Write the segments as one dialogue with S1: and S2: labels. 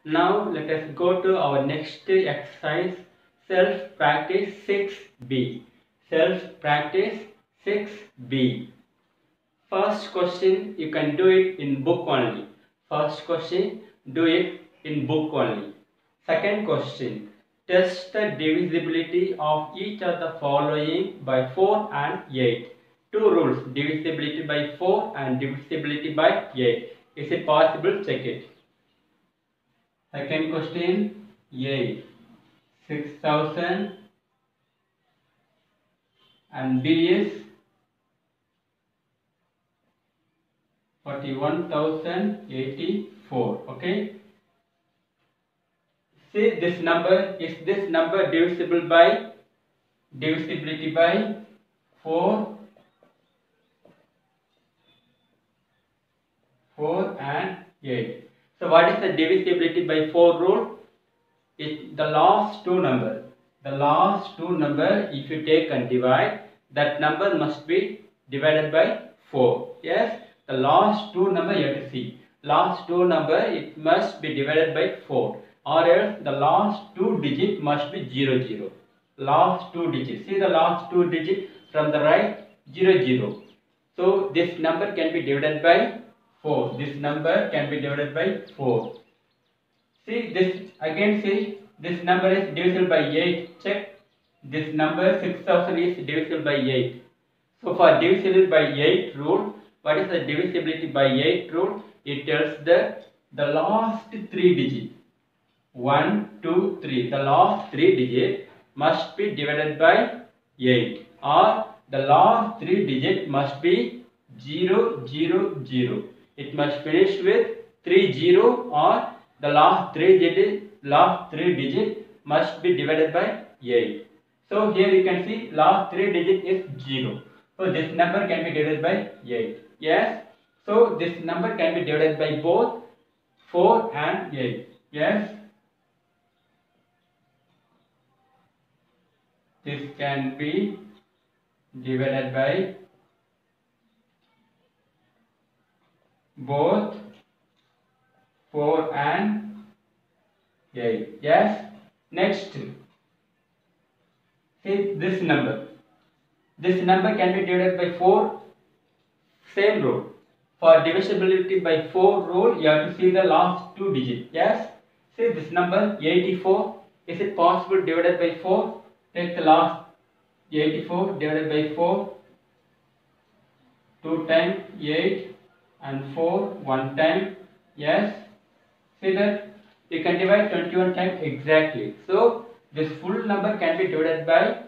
S1: Now let us go to our next exercise, self practice 6b. Self practice 6b. First question, you can do it in book only. First question, do it in book only. Second question, test the divisibility of each of the following by 4 and 8. Two rules, divisibility by 4 and divisibility by 8. Is it possible? Check it. Second question, 8. 6000 and B is 41,084. Okay. See this number, is this number divisible by divisibility by 4 and 8. So what is the divisibility by 4 rule? It the last two number. The last two number, if you take and divide, that number must be divided by 4. Yes, the last two number you have to see. Last two number, it must be divided by 4, or else the last two digit must be 00. Last two digits. See the last two digit from the right, 00. So this number can be divided by 4. This number can be divided by 4. See this again, see this number is divisible by 8. Check, this number 6000 is divisible by 8. So for divisible by 8 rule, what is the divisibility by 8 rule? It tells that the last 3 digits, 1, 2, 3, the last 3 digits must be divided by 8, or the last 3 digits must be 0, 0, 0. It must finish with 3, 0, or the last 3 digits must be divided by 8. So here you can see last 3 digit is 0. So this number can be divided by 8. Yes. So this number can be divided by both 4 and 8. Yes. This can be divided by both 4 and 8. Yes. Next, see this number. This number can be divided by 4. Same rule. For divisibility by 4 rule, you have to see the last two digits. Yes. See this number 84. Is it possible divided by 4? Take the last 84 divided by 4. 2 times 8 and 4 1 time. Yes. See that you can divide 21 times exactly. So this full number can be divided by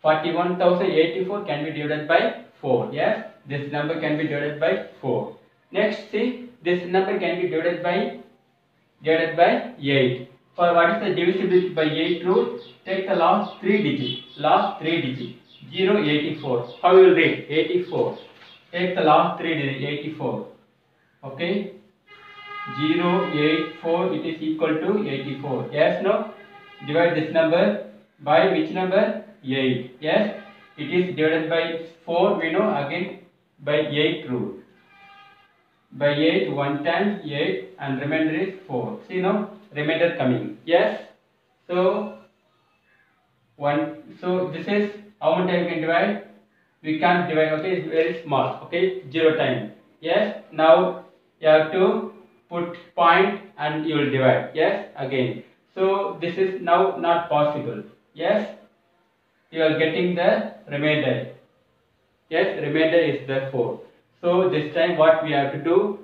S1: 41,084 can be divided by 4. Yes, this number can be divided by 4. Next, see this number can be divided by 8. For what is the divisibility by 8 rule? Take the last 3 digits. 0, 84. How you will read? 84. Take the last 3 digits. 84. Okay. 0, 8, 4, it is equal to 84. Yes, no? Divide this number by which number? 8. Yes, it is divided by 4, we know, again by 8 rule. By 8, 1 time 8 and remainder is 4. See now, remainder coming. Yes, so this is how much time we can divide? We can't divide, okay, it's very small, okay, 0 time. Yes, now you have to put point and you will divide. Yes, again. So this is now not possible. Yes, you are getting the remainder. Yes, remainder is the 4. So this time what we have to do?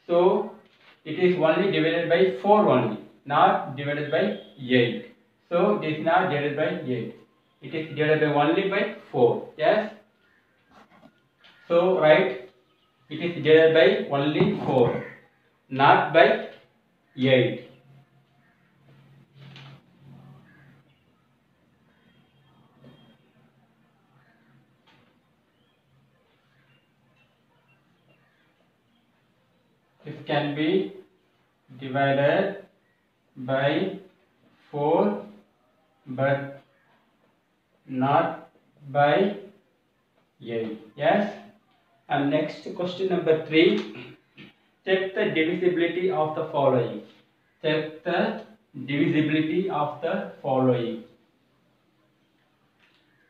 S1: So it is only divided by 4 only, not divided by 8. So this is not divided by 8. It is divided by only by 4. Yes. So right, it is divided by only 4, not by 8. This can be divided by 4 but not by 8. Yes. And next question number 3. Check the divisibility of the following. check the divisibility of the following.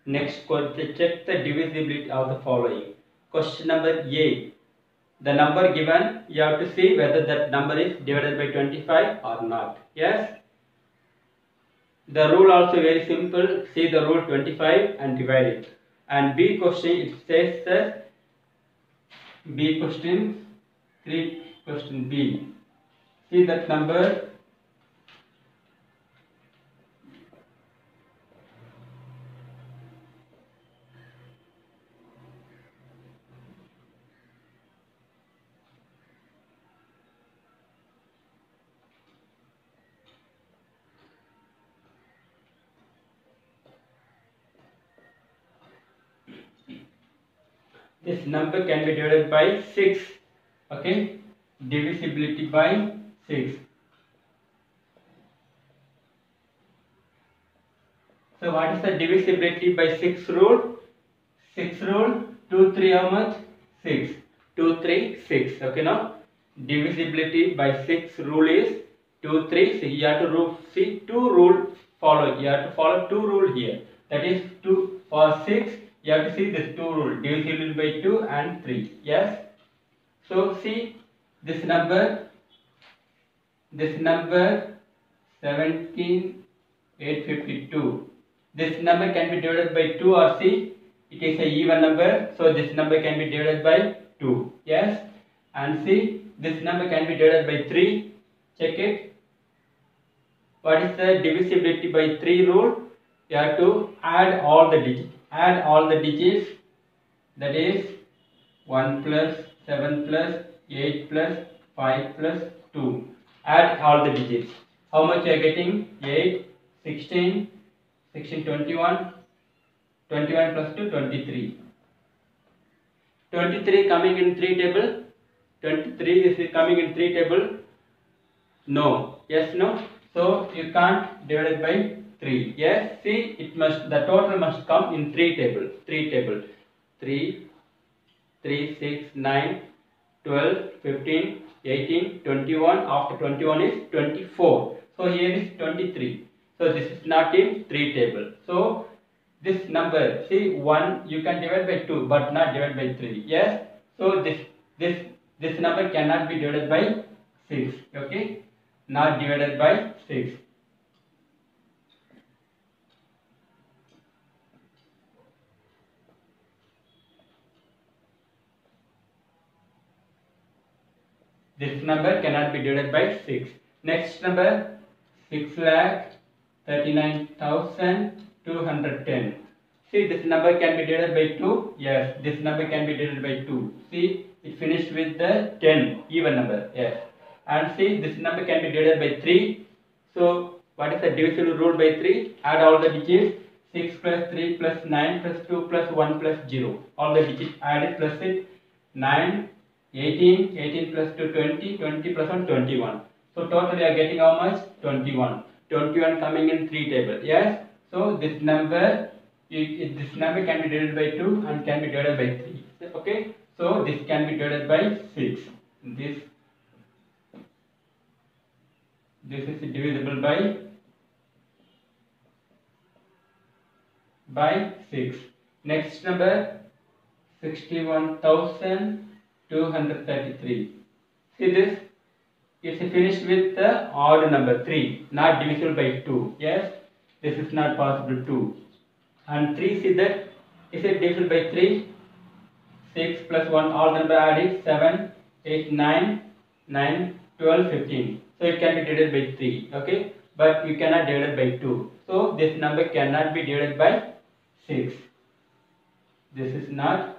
S1: Next question, check the divisibility of the following. Question number A. The number given, you have to see whether that number is divided by 25 or not. Yes. The rule also very simple. See the rule 25 and divide it. And B question, it says that B question 3 question B. See that number. This number can be divided by 6. Okay, divisibility by 6. So what is the divisibility by 6 rule? 6 rule, 2, 3 how much? 6. 2, 3, 6. Okay, now divisibility by 6 rule is 2, 3, 6. You have to see 2 rule follow. You have to follow 2 rule here. That is 2 for 6. You have to see this 2 rule. Divisibility by 2 and 3. Yes. So see this number 17,852. This number can be divided by 2 or see it is a even number, so this number can be divided by 2. Yes. And see this number can be divided by 3. Check it. What is the divisibility by 3 rule? You have to add all the digits. Add all the digits. That is 1 plus 7 plus 8 plus 5 plus 2. Add all the digits. How much you are getting? 8, 16, 16, 21, 21 plus 2, 23. 23 coming in 3 table. 23 is coming in 3 table. No. Yes, no. So you can't divide it by 3. Yes. See, it must, the total must come in 3 table. 3 table. 3, 3, 6, 9, 12, 15, 18, 21. After 21 is 24. So here is 23. So this is not in 3 table. So this number, see 1 you can divide by 2 but not divide by 3. Yes. So this number cannot be divided by 6. Okay. Not divided by 6. This number cannot be divided by 6. Next number 6,39,210. See this number can be divided by 2. Yes, this number can be divided by 2. See, it finished with the 10 even number. Yes. And see this number can be divided by 3. So what is the divisible rule by 3? Add all the digits. 6 plus 3 plus 9 plus 2 plus 1 plus 0. All the digits added plus it. 9, 18, 18 plus 2, 20, 20 plus 1, 21. So total you are getting how much? 21. 21 coming in 3 table. Yes. So this number can be divided by 2 and can be divided by 3. Okay. So this can be divided by 6. This is divisible by 6. Next number 61,233. See this? It's finished with the odd number 3, not divisible by 2. Yes, this is not possible 2. And 3, see that? Is it divisible by 3? 6 plus 1, all the number added 7, 8, 9, 9, 12, 15. So it can be divided by 3. Okay, but you cannot divide it by 2. So this number cannot be divided by 6. This is not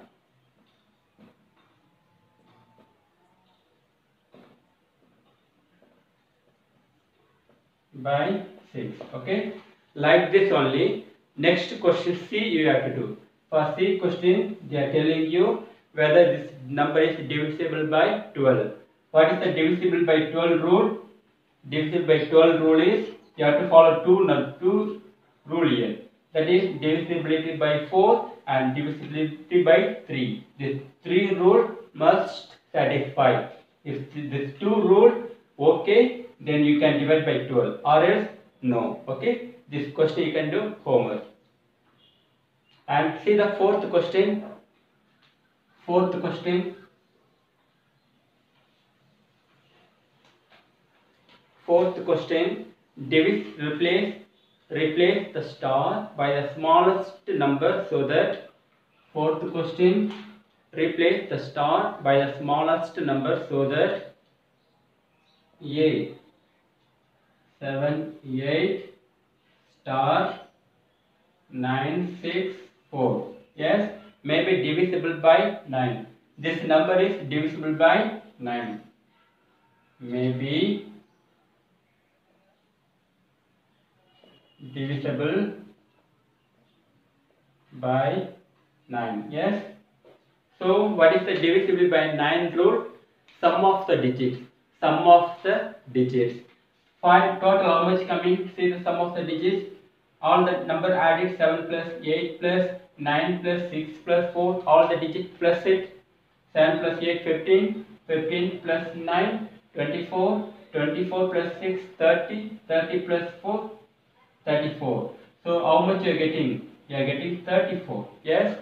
S1: by 6. Okay, like this only. Next question C you have to do. For C question they are telling you whether this number is divisible by 12. What is the divisible by 12 rule? Divisible by 12 rule is you have to follow two rule here. That is divisibility by 4 and divisibility by 3. This 3 rule must satisfy. If this 2 rule okay, then you can divide by 12, or else no. Okay, this question you can do homework. And see the fourth question. Fourth question. Fourth question. Replace the star by the smallest number so that. Fourth question. Replace the star by the smallest number so that. A 7 8 star 9 6 4. Yes, may be divisible by 9. This number is divisible by 9. May be divisible by 9. Yes. So what is the divisible by 9 rule? Sum of the digits. Sum of the digits. 5 total how much coming? See the sum of the digits. All the number added 7 plus 8 plus 9 plus 6 plus 4. All the digits plus it. 7 plus 8 15. 15 plus 9 24. 24 plus 6 30. 30 plus 4 34. So how much you are getting? You are getting 34. Yes.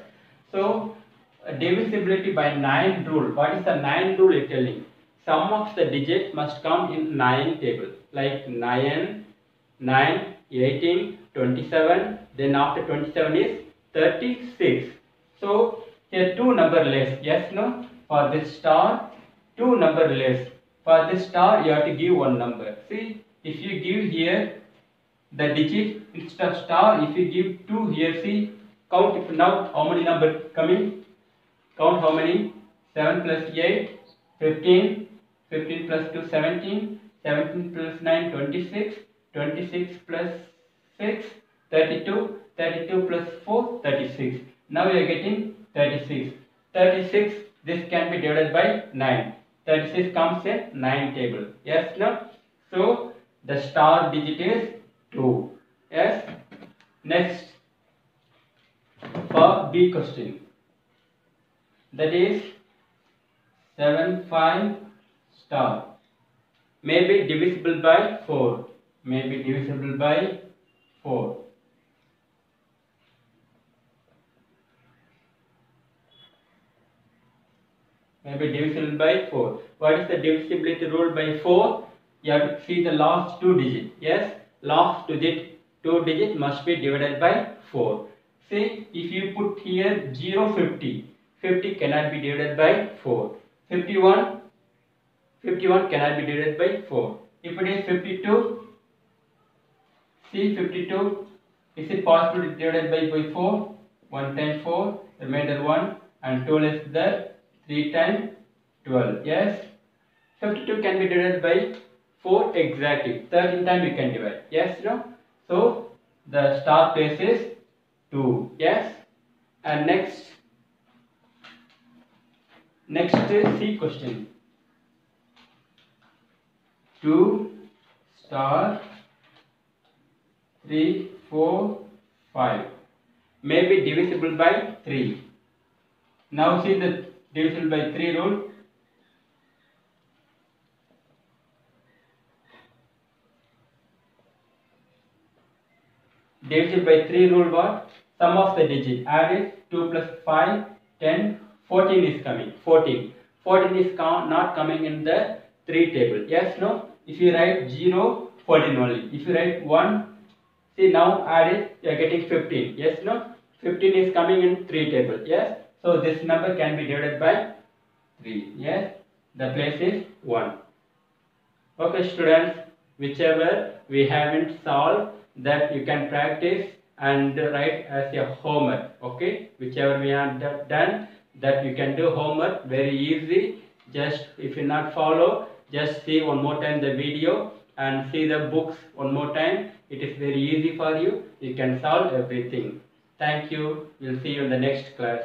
S1: So divisibility by 9 rule. What is the 9 rule is telling? Sum of the digits must come in 9 table. Like 9, 9, 18, 27. Then after 27 is 36. So here 2 number less. Yes, no? For this star, 2 number less. For this star, you have to give 1 number. See, if you give here the digit instead of star, if you give 2 here, see, count if now how many number coming? Count how many? 7 plus 8, 15, 15 plus 2, 17, 17 plus 9, 26, 26 plus 6, 32, 32 plus 4, 36. Now we are getting 36. 36, this can be divided by 9. 36 comes in 9 table. Yes, no? So, the star digit is 2. Yes? Next, for B question. That is 7 5 star may be divisible by 4. May be divisible by 4. May be divisible by 4. What is the divisibility rule by 4? You have to see the last 2 digits. Yes, last 2 digit must be divided by 4. See, if you put here 0 50. 50 cannot be divided by 4. 51 cannot be divided by 4. If it is 52, see 52, is it possible to divide by 4? 1 times 4, remainder 1, and 2 less than 3 times 12. Yes, 52 can be divided by 4 exactly. 13 times you can divide. Yes, no? So the star place is 2. Yes, and next is C question. 2 star 3 4 5 may be divisible by 3. Now see the divisible by 3 rule. Divisible by 3 rule what? Sum of the digit added 2 plus 5 10 14 is coming. 14 is not coming in the 3 table. Yes, no? If you write 0 14 only. If you write 1, see now added, you are getting 15. Yes, no? 15 is coming in 3 table. Yes, so this number can be divided by 3. Yes, the place is 1. Okay students, whichever we haven't solved, that you can practice and write as a homework. Okay, whichever we have done, that you can do homework very easy. Just if you not follow, just see one more time the video and see the books one more time. It is very easy for you. You can solve everything. Thank you. We'll see you in the next class.